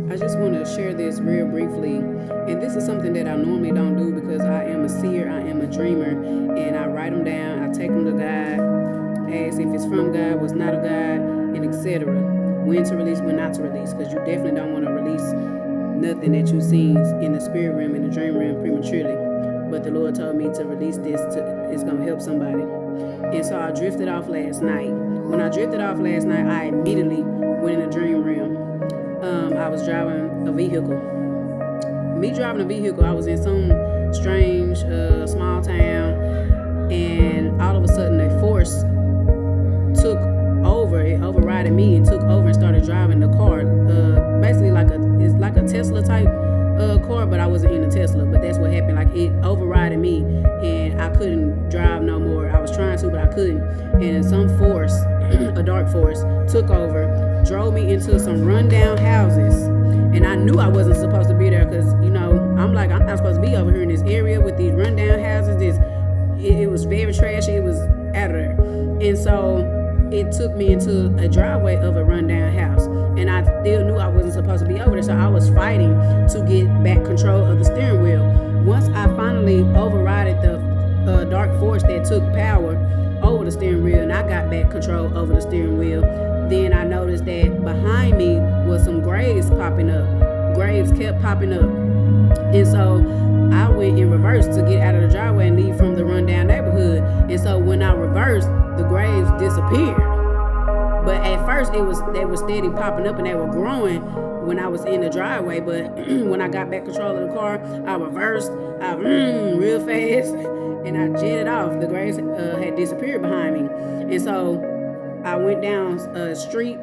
I just want to share this real briefly. And this is something that I normally don't do because I am a seer, I am a dreamer, and I write them down, I take them to God, ask if it's from God, what's not of God, and etc. When to release, when not to release, because you definitely don't want to release nothing that you seen in the spirit realm, in the dream realm prematurely. But the Lord told me to release this, it's going to help somebody. And so I drifted off last night. When I drifted off last night, I immediately went in the dream realm. I was driving a vehicle. Me driving a vehicle, I was in some strange small town, and all of a sudden a force took over. It overrided me and took over and started driving the car. Basically, it's like a Tesla type car, but I wasn't in a Tesla. But that's what happened. Like it overrided me, and I couldn't drive no more. I was trying to, but I couldn't. And some force, a dark force, took over, drove me into some rundown houses. And I knew I wasn't supposed to be there because, I'm like, I'm not supposed to be over here in this area with these rundown houses. It was very trashy. It was out of there. And so it took me into a driveway of a rundown house. And I still knew I wasn't supposed to be over there. So I was fighting to get back control of the steering wheel. Once I finally overrided the dark force that took power over the steering wheel and I got back control over the steering wheel, then I noticed that behind me was some graves popping up. Graves kept popping up. And so I went in reverse to get out of the driveway and leave from the rundown neighborhood. And so when I reversed, the graves disappeared. But at first they were steady popping up and they were growing when I was in the driveway. But when I got back control of the car, I reversed, real fast, and I jetted off. The graves had disappeared behind me. And so I went down a street.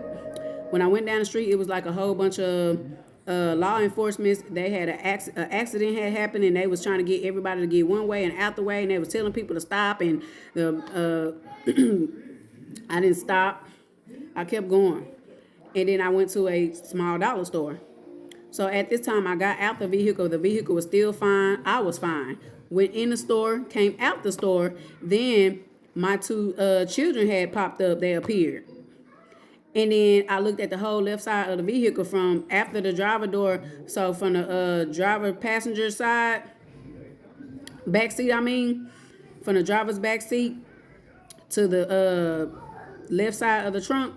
When I went down the street, it was like a whole bunch of law enforcement. They had an accident had happened, and they was trying to get everybody to get one way and out the way, and they was telling people to stop, and I didn't stop. I kept going. And then I went to a small dollar store. So at this time, I got out the vehicle. The vehicle was still fine. I was fine. Went in the store, came out the store. Then my two children had popped up. They appeared. And then I looked at the whole left side of the vehicle from after the driver door. So from the driver passenger side, back seat, from the driver's back seat to the left side of the trunk,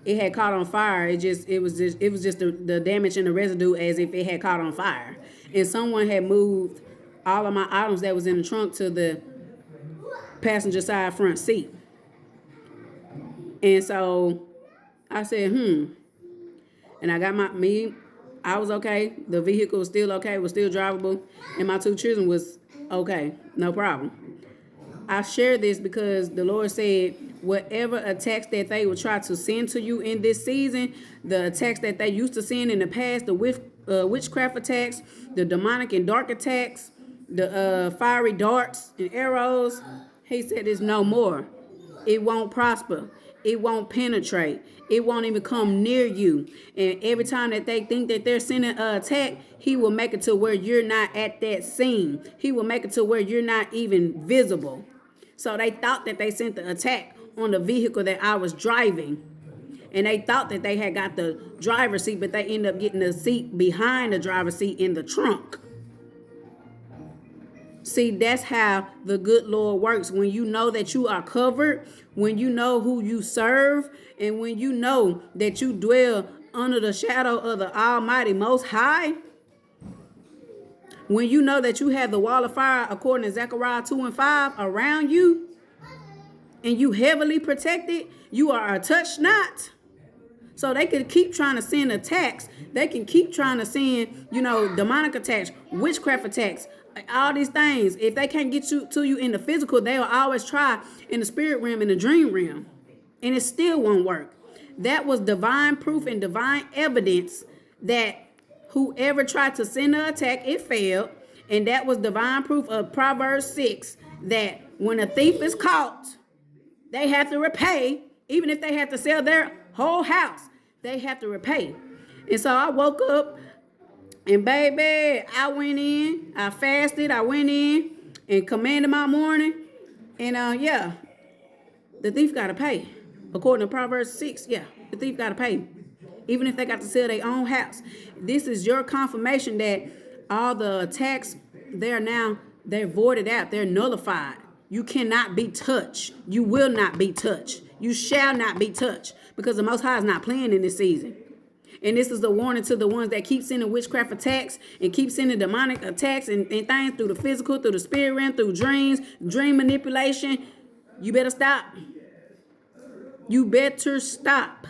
it had caught on fire. It was just the damage and the residue as if it had caught on fire. And someone had moved all of my items that was in the trunk to the passenger side front seat. And so I said, And I got I was okay. The vehicle was still okay, was still drivable. And my two children was okay, no problem. I share this because the Lord said, whatever attacks that they will try to send to you in this season, the attacks that they used to send in the past, the witchcraft attacks, the demonic and dark attacks, the fiery darts and arrows, he said it's no more. It won't prosper. It won't penetrate. It won't even come near you. And every time that they think that they're sending an attack, he will make it to where you're not at that scene. He will make it to where you're not even visible. So they thought that they sent the attack on the vehicle that I was driving. And they thought that they had got the driver's seat, but they ended up getting the seat behind the driver's seat in the trunk. See, that's how the good Lord works. When you know that you are covered, when you know who you serve, and when you know that you dwell under the shadow of the Almighty Most High, when you know that you have the wall of fire, according to Zechariah 2:5, around you, and you heavily protected, you are a touch not. So they can keep trying to send attacks. They can keep trying to send, demonic attacks, witchcraft attacks, all these things. If they can't get to you in the physical, they'll always try in the spirit realm, in the dream realm. And it still won't work. That was divine proof and divine evidence that whoever tried to send an attack, it failed. And that was divine proof of Proverbs 6, that when a thief is caught, they have to repay. Even if they have to sell their whole house, they have to repay. And so I woke up, and baby, I went in, I fasted, I went in and commanded my morning. And the thief got to pay. According to Proverbs 6, the thief got to pay. Even if they got to sell their own house. This is your confirmation that all the attacks, they're voided out. They're nullified. You cannot be touched. You will not be touched. You shall not be touched, because the Most High is not playing in this season. And this is a warning to the ones that keep sending witchcraft attacks and keep sending demonic attacks and things through the physical, through the spirit realm, through dreams, dream manipulation. You better stop. You better stop.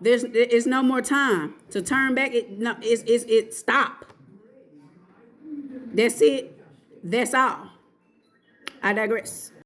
It's no more time to turn back. It stop. That's it. That's all. I digress.